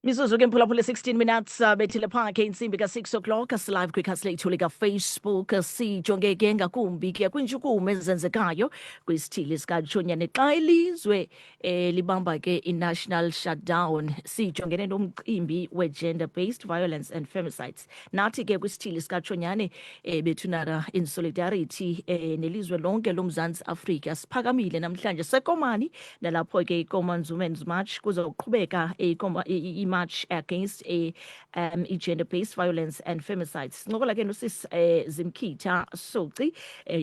Mizuzu ke mphulaphula 16 minutes bethile phakhe insimbi ka6 o'clock asilive quickcast lethu ka Facebook sijonge ke ngakumbi ke kwintshukumo ezenzekayo kwisithili sikaJonyane xa ilizwe libamba ke i-national shutdown sijongene nomcimbi we-gender based violence and femicides nathi ke kwisithili sikaJonyane bethunara in solidarity nelizwe lonke loMzantsi Afrika siphakamile namhlanje sekomani nalapho ke i-Commons Women's March kuzoqhubeka march against gender-based violence and femicides. Ngokola ke nosis Zimkhitha Soci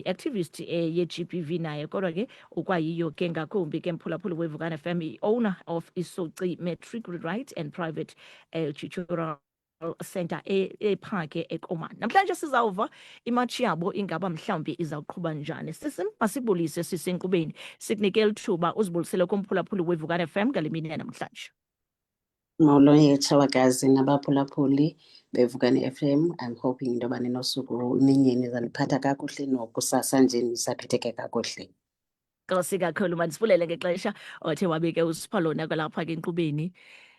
activist ye-GBV naye kodwa ke ukwayiyo ke ngakumbi ke mphulaphula weVukana FM, owner of iSoci Matric Right and Private Tutorial Center ephake eKomani. Namhlanje sizawuva imatshi yabo ingaba mhlawumbi izawuqhuba njani. Sisi masibulise sisenkqubeni sikunikele ithuba uzibulisele kumphulaphula weVukana FM ngale mini namhlanje. Mawulonke tshawakazi nabaphulaphuli beVukana FM. I'm hoping into yoba ninosuku imini nizaliphatha kakuhle nokusasa nje nisaphetheke kakuhle. Nkosi kakhulu mandisibulele ngexesha othe wabeke usipha lona kwalapha ke enkqubeni.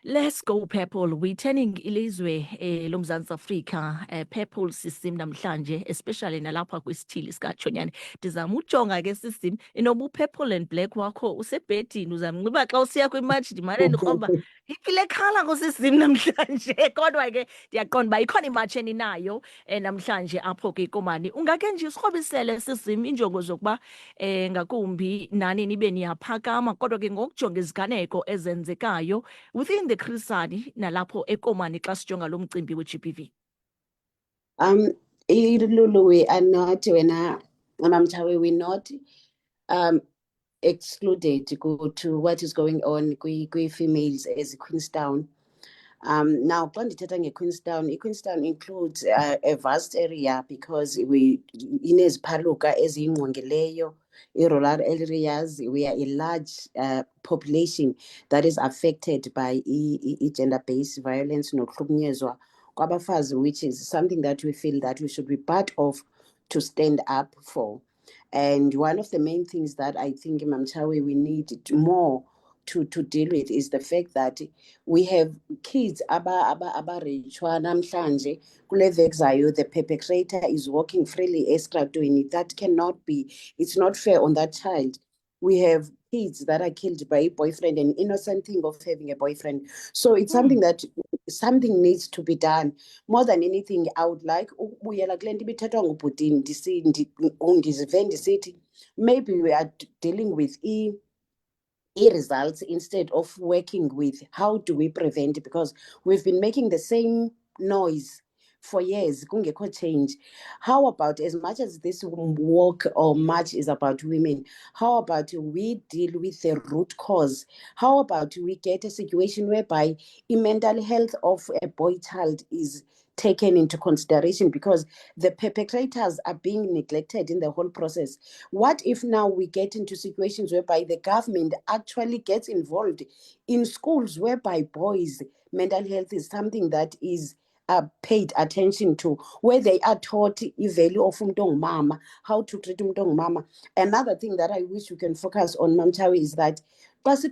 Let's go people. We turning ilizwe loMzantsi Afrika purple system namhlanje, especially nalapha kwisithili sikaJonyane. Ndizama ujonga ke system inobu purple and black wakho usebhedini uzamnxiba xa usiya kwimatch ndimane ndikroba iphile khala ngosistem namhlanje kodwa ke ndiyaqonda uba ikhona imatch eninayo namhlanje apho ke iKomani. Ungake nje usirhobisele system injongo zokuba ngakumbi nani nibe niyaphakama kodwa ke ngokujonga iziganeko ezenzekayo within the Khrisani nalapho eKomani xa sijonga lo mcimbi we-GBV. Lulu, we are not, Mamtawe, we're not excluded to go to what is going on with females as Queenstown. Now, Queenstown includes a vast area because we in Paluka as in Wangeleyo, rural areas, we are a large population that is affected by gender-based violence, which is something that we feel that we should be part of to stand up for. And one of the main things that I think, Mamtawe, we need more to deal with is the fact that we have kids the perpetrator is walking freely doing it. That cannot be, it's not fair on that child. We have kids that are killed by a boyfriend, an innocent thing of having a boyfriend. So it's something that something needs to be done. More than anything, I would like maybe we are dealing with results instead of working with how do we prevent it, because we've been making the same noise for years, kungekho change. How about, as much as this walk or march is about women, how about we deal with the root cause? How about we get a situation whereby the mental health of a boy child is taken into consideration, because the perpetrators are being neglected in the whole process. What if now we get into situations whereby the government actually gets involved in schools whereby boys' mental health is something that is paid attention to, where they are taught the value of mama, how to treat mama. Another thing that I wish we can focus on, Mamtawe, is that parents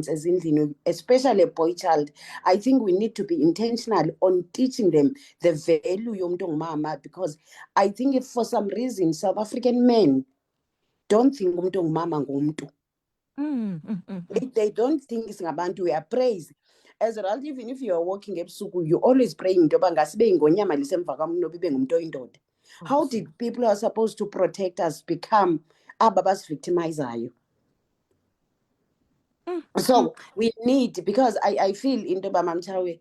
ezindlini, especially a boy child, I think we need to be intentional on teaching them the value yomntu mama, because I think if for some reason South African men don't think umntu mama ngumntu, they don't think it's ngabantu. We are praised. As a result, even if you are walking ebusuku, you always praying into yoba ngasibe ingonyama lisemva kwam ibe ngumntu oyindoda. How did people who are supposed to protect us become aba basivictimizayo? So we need, because I feel into yoba Mamtawe,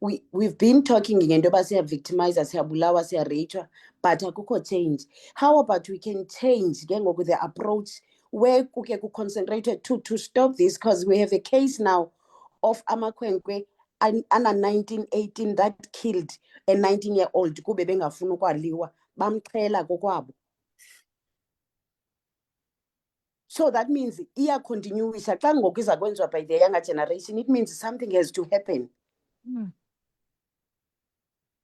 we've been talking into yoba siyavictimiza, siyabulawa, siyareyithwa, but akukho change. How about we can change with the approach where kuke concentrated to stop this, because we have a case now of amakhwenkwe under 19, 18 that killed a 19-year-old kube bengafuni ukwaliwa, bamxhela kokwabo. So that means continuisa xa ngoku iza kwenziwa by the younger generation, it means something has to happen.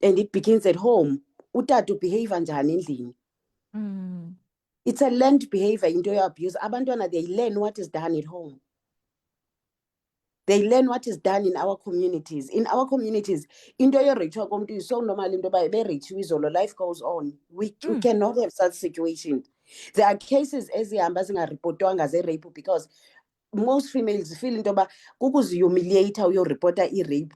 And it begins at home. Utata behave njani endlini. It's a learned behavior into your abuse. Abantwana, they learn what is done at home. They learn what is done in our communities. In our communities, into yoreyithwa komuntu is so normal into yoba bereyithiwe izolo, life goes on. We cannot have such situation. There are cases ezihamba zingaripotwanga ze-rape because most females feel into yoba kukuzihumiliata uyoripota i-rape,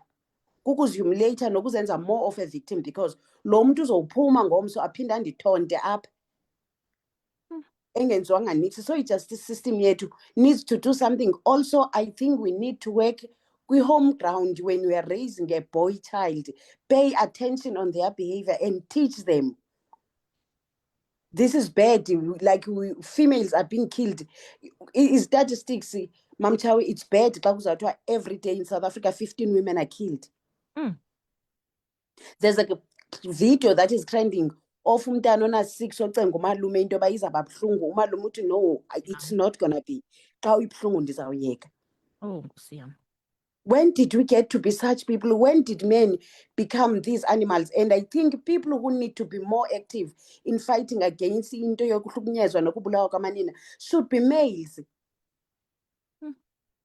kukuzihumiliata nokuzenza more of a victim because lo mntu uzowuphuma ngomso aphinde anditonte apha engenziwanga nithi. So i-justice system yethu needs to do something. Also, I think we need to work home ground when we are raising a boy child, pay attention on their behavior and teach them. This is bad. Like females are being killed. Statistics, Mamchawi, it's bad. Every day in South Africa, 15 women are killed. There's a video that is trending of umntana ona-6 ocenga umalume into yoba izawuba buhlungu. Umalume uthi no, it's not gonna be. Xa uyibuhlungu ndizawuyeka. Oh, Nkosi yami. When did we get to be such people? When did men become these animals? And I think people who need to be more active in fighting against into yokuhlukunyezwa nokubulawa kwamanina should be males.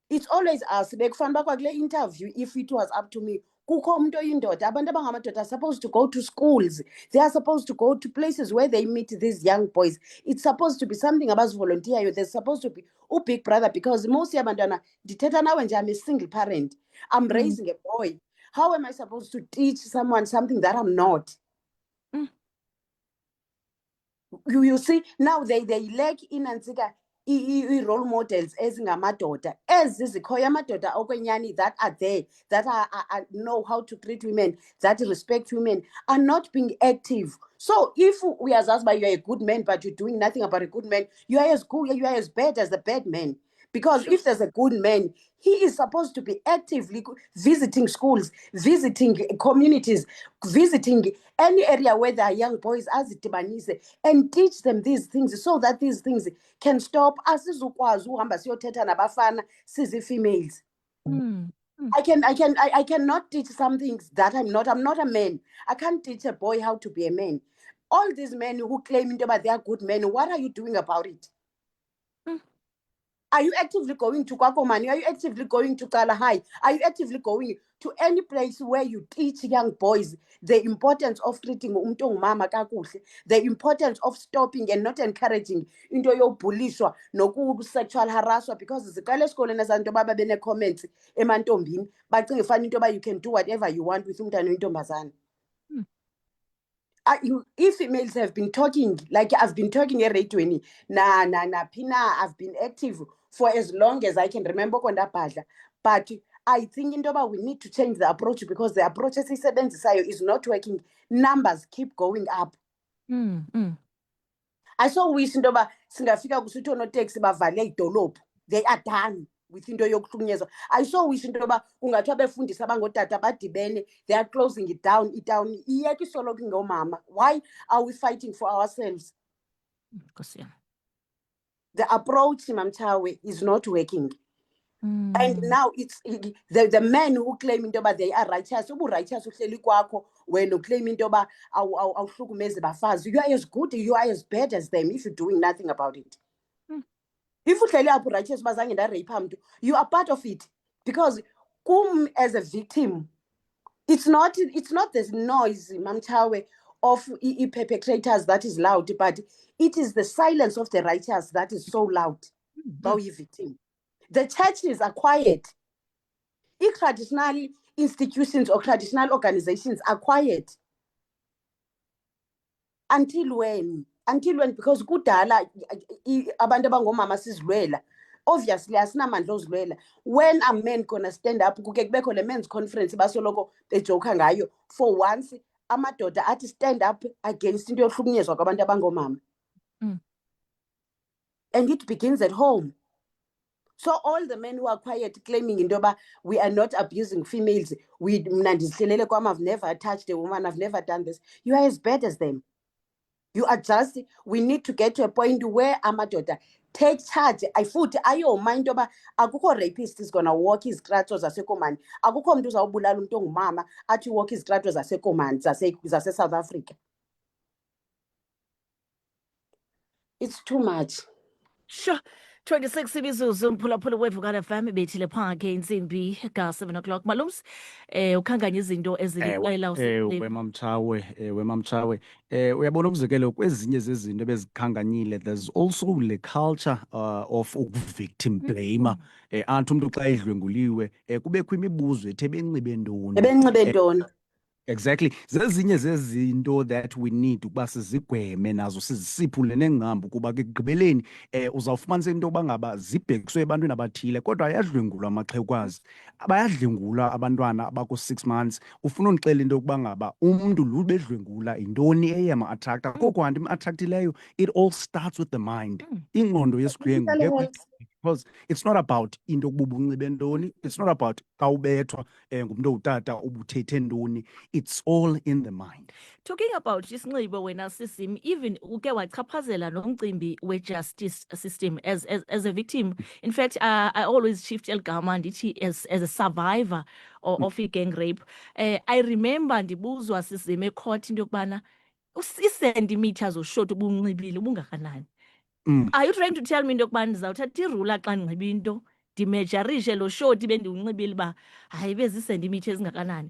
It's always us. Bekufanele kule interview, if it was up to me, kukho umuntu oyindoda, abantu abangamadoda are supposed to go to schools. They are supposed to go to places where they meet these young boys. It's supposed to be something abazivolontiyayo. There's supposed to be a big brother because most yabantwana ndithetha nawe nje, I'm a single parent. I'm raising a boy. How am I supposed to teach someone something that I'm not? You see, now they lack inansika role models ezingamadoda ezizikhoyo amadoda okwenyani that are there, that are know how to treat women, that respect women, are not being active. So if we are asked by you're a good man but you're doing nothing about a good man, you are as good, you are as bad as the bad man. Because if there's a good man, he is supposed to be actively visiting schools, visiting communities, visiting any area where there are young boys, and teach them these things so that these things can stop. Asizukwazi uhamba siyothetha nabafana sizi females. I cannot teach some things that I'm not. I'm not a man. I can't teach a boy how to be a man. All these men who claim that they are good men, what are you doing about it? Are you actively going to Kwakomani? Are you actively going to Kalahai? Are you actively going to any place where you teach young boys the importance of treating mama kakuhle, the importance of stopping and not encouraging into your bulishwa no sexual harassment? Because the esikoleni ezanto baba bene comments emantombini bacinga fana into ba you can do whatever you want with umntana oyintombazana. If females have been talking, like I've been talking at Radio Pina, I've been active for as long as I can remember but I think we need to change the approach because the approach is not working. Numbers keep going up. I saw wish singafika kusuthi onoteksi bavale idolophu. They are done with into yokuhlukunyezwa. I saw wish kungathiwa befundisa abangotata badibene, they are closing it down. Iyeke isoloku ngomama. Why are we fighting for ourselves? The approach, Mamchawe, is not working. And now it's the men who claim into they are righteous. Righteous when you claim into you are as good, you are as bad as them if you're doing nothing about it. If you tell righteous, you are part of it. Because as a victim, it's not this noise, Mamchawe, of perpetrators that is loud, but it is the silence of the righteous that is so loud. Victim. The churches are quiet. Traditional institutions or traditional organizations are quiet. Until when? Because kudala abantu abangomama sizilwela. Obviously asinamandla ozilwela. When a man gonna stand up, kuke kubekho le men's conference basoloko bejoka ngayo. For once, amadoda athi stand up against into yohlukunyezwa kwabantu abangomama. And it begins at home. So all the men who are quiet claiming indoba we are not abusing females, I've never touched a woman, I've never done this. You are as bad as them. You are just, we need to get to a point where amadoda take charge. Ayo mind oba akukho rapist is gonna walk his stratos zasekomani. Akukho mntu uzawubulala umuntu ongumama athi walk his stratos zasekomani zase South Africa. It's too much. Sure. 26 imizuzu umphulaphula weVukana FM bethile phakhe insimbi ka-7 o'clock. Malums, ukhankanya izinto eziliqela Wemamchawe, uyabona umzekelo kwezinye zezinto bezikhanganyile, there's also le culture of victim blame. Athi umuntu xa edlwenguliwe kubekho imibuzo ethi ebenxibe ntoni. Ebenxibe ntoni? Exactly. Zezinye zezinto that we need ukuba sizigweme nazo sizisiphule nengqambo kuba ke ekugqibeleni uzawufumanisa into yokuba ngaba zibhekiswe ebantwini abathile kodwa ayadlwengulwa amaxhewukazi, bayadlwengulwa abantwana abako-6 months. Ufuna undixela into yokuba ngaba umntu lo bedlwengula yintoni eyama-attracta koko kanti im-attractileyo, it all starts with the mind. Ingqondo yesidlwengu because it's not about into yokuba ubunxibe ntoni, it's not about xa ubethwa ngumntu ongutata ubuthethe ntoni. It's all in the mind. Talking about isinxibo wena Sisim, even uke wachaphazela nomcimbi we-justice system as a victim. In fact, I always shift elgama ndithi as a survivor of gang rape. I remember ndibuzwa Sisim ecourt into yokubana ii-centimeters oshoti ubunxibile ubungakanani. Are you trying to tell me into yokubana ndizawuthatha irula xa ndinxibe into ndimejarishe lo shoti bendiwunxibile uba hayi bezii-centimeter ezingakanani?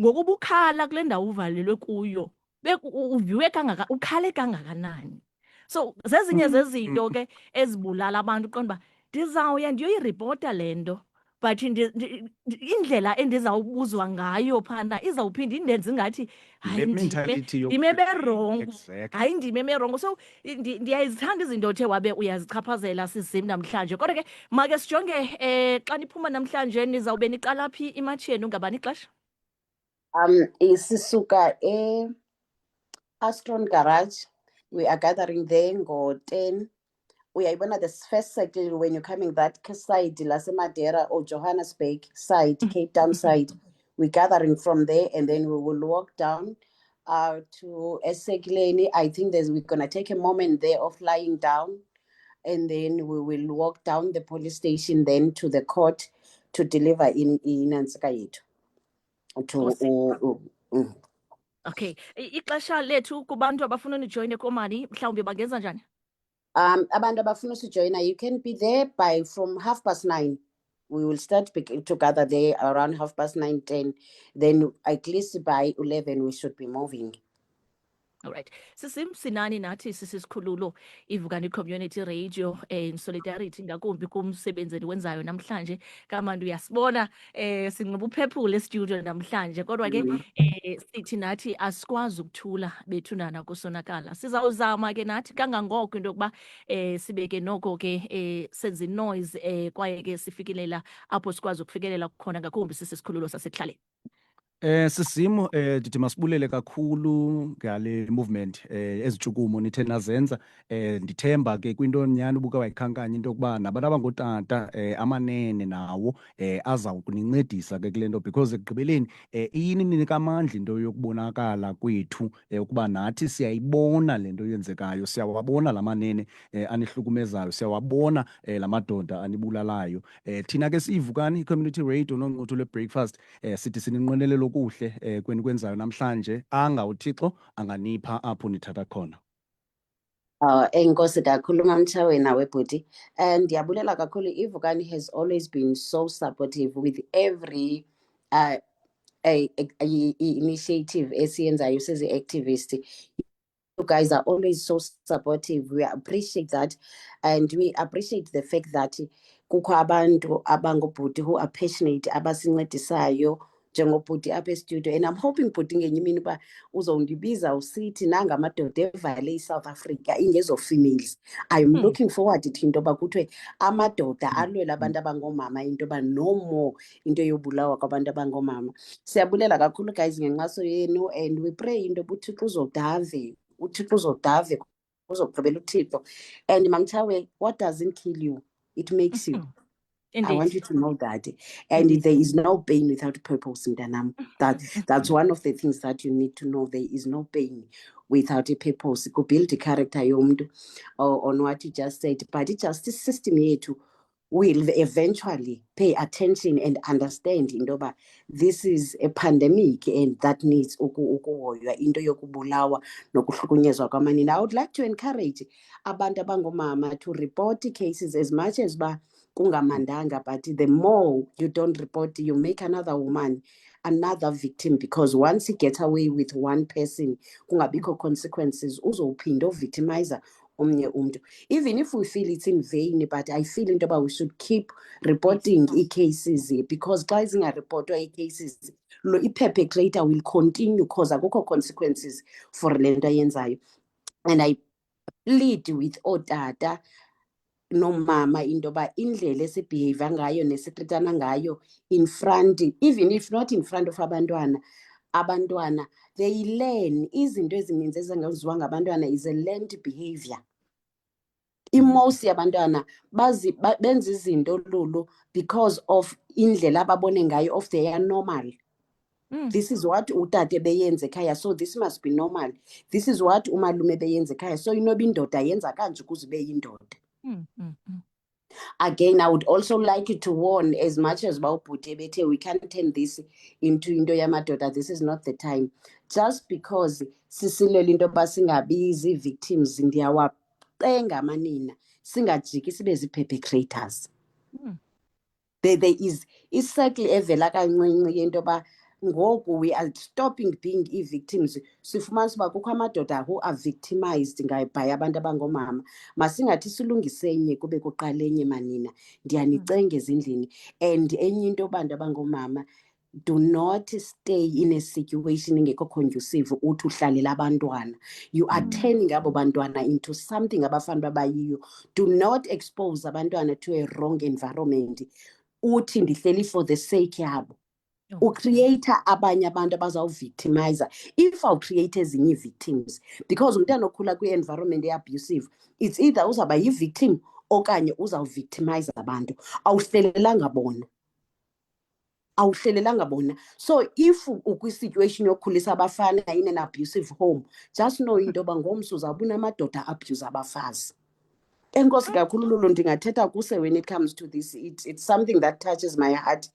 Ngokuba ukhala kule ndawo uvalelwe kuyo uviwe ukhale kangakanani? So zezinye zezinto ke ezibulala abantu uqonda uba ndizawuya ndiyoyiripota le nto but indlela endizawubuzwa ngayo phana izawuphinda indenze ingathi hayi ndime berongo, hayi ndime berongo. So ndiyazithanda izinto othe wabe uyazichaphazela Sisim namhlanje, kodwa ke make sijonge xa niphuma namhlanje nizawube niqala phi imatshi yenu ngabani ixesha? Sisuka Astron Garage. We are gathering there ngo-10. Uyayibona the first cycle when you're coming that side laseMadera or Johannesburg side, Cape Town side. We're gathering from there and then we will walk down to eSekleni. I think we're going to take a moment there of lying down and then we will walk down the police station then to the court to deliver in Ansika yethu. Okay, ixesha lethu kubantu abafuna unijoyine komani mhlawumbe bangenza njani? Abantu abafuna usijoyina, you can be there from 9:30. We will start to gather there around 9:30, 10. Then at least by 11 we should be moving. All right. Sisim sinani nathi sisisikhululo iVukani Community Radio in solidarity ngakumbi kumsebenzi wenzayo namhlanje. Kamandu uyasibona sinqoba uphephule estudio namhlanje kodwa ke sithi nathi asikwazi ukuthula bethunana kusonakala. Sizawuzama ke nathi kangangoko into yokuba sibeke noko ke senze noise kwaye ke sifikilela apho sikwazi ukufikelela khona ngakumbi sisisikhululo sasekhaleni. Sisimo ndithi masibulele kakhulu ngale movement ezitshukumo nithe nazenza. Ndithemba ke kwinto nyani ubuke wayikhankanya into yokuba nabantu abangootata amanene nawo azawukunincedisa ke kule nto because ekugqibeleni ininika amandla into yokubonakala kwethu ukuba nathi siyayibona le nto yenzekayo, siyawabona la manene anihlukumezayo, siyawabona la madoda anibulalayo. Thina ke siyiVukani Community Radio nonquthu lwe-breakfast sithi sininqwenelelo kuhle kwenzayo namhlanje anga uThixo anganipha apho nithatha khona. Enkosi kakhulu Mamchawe nawe bhuti. And ndiyabulela kakhulu. iVukani has always been so supportive with every initiative esiyenzayo sizi-activist. You guys are always so supportive. We appreciate that and we appreciate the fact that kukho abantu abangobhuti who are passionate abasincedisayo njengobhuti apha estudio. And I'm hoping bhuti ngenye imini uba uzondibiza usithi nangamadoda evale iSouth Africa ingezo females. I'm looking forward to into yoba kuthiwe amadoda alwela abantu abangomama into yoba no more into yobulawa kwabantu abangomama. Siyabulela kakhulu guys ngenkxaso yenu and we pray into yoba uThixo uzodave uzogqibela uThixo. And Mamchawe, what doesn't kill you, it makes you. Indeed. I want you to know that. And there is no pain without purpose, Mntanam. That's one of the things that you need to know. There is no pain without a purpose. It could build the character yomntu on what you just said. But it just this system yethu will eventually pay attention and understand into yoba this is a pandemic and that needs ukuhoywa into yokubulawa nokuhlukunyezwa kwamanina. I would like to encourage abantu abangoomama to report cases as much as uba kungamandanga, but the more you don't report, you make another woman another victim, because once he gets away with one person kungabikho consequences uzowuphinda ovictimizer omnye umntu. Even if we feel it's in vain, but I feel into yoba we should keep reporting ii-cases, because xa zingarepotwa ii-cases i-perpetrator will continue because akukho consequences for le nto ayenzayo. And I plead with ootata nomama into yoba indlela esibhiheyva ngayo nesitritana ngayo in front, even if not in front of abantwana they learn izinto ezininzi ezingaziwa ngabantwana is a learned behavior. Imosi yabantwana benza izinto lulu because of indlela ababone ngayo of they are normal. This is what utate beyenza ekhaya, so this must be normal. This is what umalume beyenza ekhaya, so inoba indoda yenza kanje ukuze ibe yindoda. Again, I would also like to warn, as much as Baubute Bete, we can't turn this into into yamadoda. This is not the time. Just because Sisile Lindo Basinga busy victims in the hour enga manina, singajiki sibe perpetrators. There is exactly evela kancinci into ba ngoku we are stopping being victims. Sifumanisa uba kukho amadoda who are victimized by abantu abangomama. Masingathi silungise enye kube kuqala enye manina. Ndiyanicenga ezindlini. And enye into bantu abangomama, do not stay in a situation engekho conducive uthi uhlalela abantwana. You are turning abo bantwana into something abafana babayiyo. Do not expose abantwana to a wrong environment. Uthi ndihleli for the sake yabo. Ucreator abanye abantu abazawuvictimizer if awucreate ezinye victims, because umntana okhula kwi-environment e-abusive, it's either uzawuba yi-victim okanye uzawuvictimize abantu. Awuhlelelanga bona. So if ukwi-situation yokukhulisa abafana in an abusive home, just know into yoba ngomso uzawuba unamadoda abuse abafazi. Enkosi kakhulu Lulu, ndingathetha kuse when it comes to this. It's something that touches my heart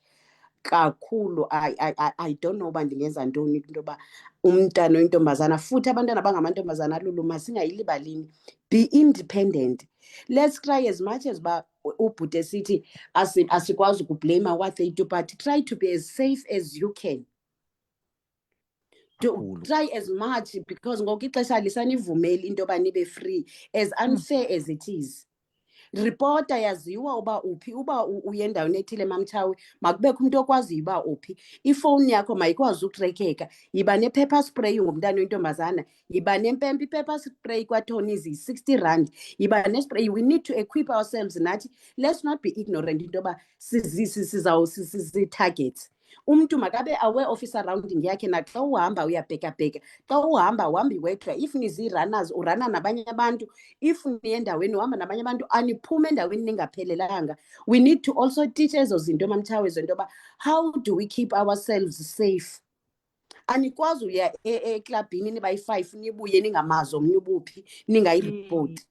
kakhulu. I don't know uba ndingenza ntoni into yoba umntana oyintombazana futhi abantwana abangamantombazana Lulu masingayilibalini. Be independent. Let's try as much as ba ubhuti esithi asikwazi ukublame what they do, but try to be as safe as you can. Try as much, because ngoku ixesha lisanivumeli into yoba nibe free, as unfair as it is. Reporter yaziwa uba uphi, uba uyendaweni ethile mamtshawe makubekho umuntu okwaziyo uba uphi. Ifowuni yakho mayikwazi ukutrekeka. Yiba ne-pepper spray ngomntana oyintombazana, yiba nempempe. I-pepper spray kwaTony is 60 rand. Yiba ne-spray. We need to equip ourselves nathi. Let's not be ignorant into yoba sizi-targets. Umntu makabe aware of surrounding yakhe, naxa uhamba uyabhekabheka. Xa uhamba uhambi wedwa. If nizi-runners urana nabanye abantu, if niye endaweni uhamba nabanye abantu, aniphume endaweni ningaphelelanga. We need to also teach ezo zinto mamtshawe zento yoba how do we keep ourselves safe. Anikwazi uya eklabhini nibayi-5 nibuye ningamazi omnye ubuphi ningayiripoti.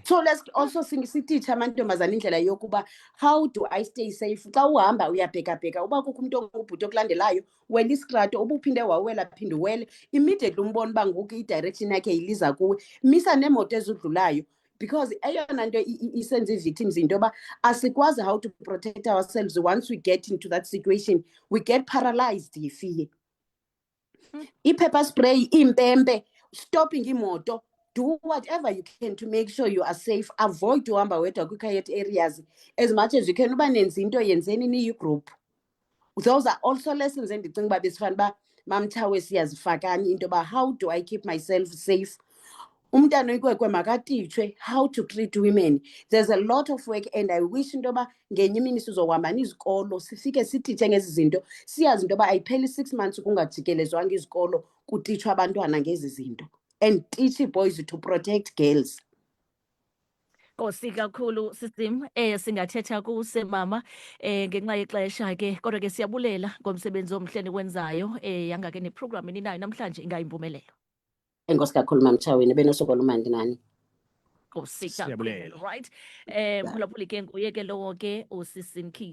So let's also sititshe amantombazana indlela yokuba how do I stay safe. Xa uhamba uyabhekabheka uba kukho umuntu ongubhuti okulandelayo, wela isikrato, uba uphinde wawela phinde uwele, immediately umbona uba ngoku i-direction yakhe iliza kuwe. Misa neemoto ezidlulayo, because eyona nto isenza ii-victims into yoba asikwazi how to protect ourselves. Once we get into that situation, we get paralyzed yifear. I-pepper spray, iimpempe, stopping imoto. Do whatever you can to make sure you are safe. Avoid uhamba wedwa kwi-quiet areas as much as you can. Uba nenza into yenzeni niyi-group. Those are also lessons endicinga uba besifana uba mamtshawe siyazifakani into yoba how do I keep myself safe. Umntana oyikwekwe makatitshwe how to treat women. There's a lot of work, and I wish into yoba ngenye imini sizohamba izikolo sifike sititshe ngezi zinto, siyazi into yoba ayipheli 6 months kungajikelezwanga izikolo kutitshwa abantwana ngezi zinto. And teach boys to protect girls. Nkosi kakhulu Sisim, singathetha kuse mama ngenxa yexesha ke, kodwa ke siyabulela ngomsebenzi omhle nikwenzayo yangake neprogram ninayo namhlanje ingayimpumelelo. Enkosi kakhulu mamtshaweni, benosokola umandi nani. Nkosikakhulu, Siyabulela. right? Mphulaphuli ke nguye ke lowo ke uSisi Mkhize.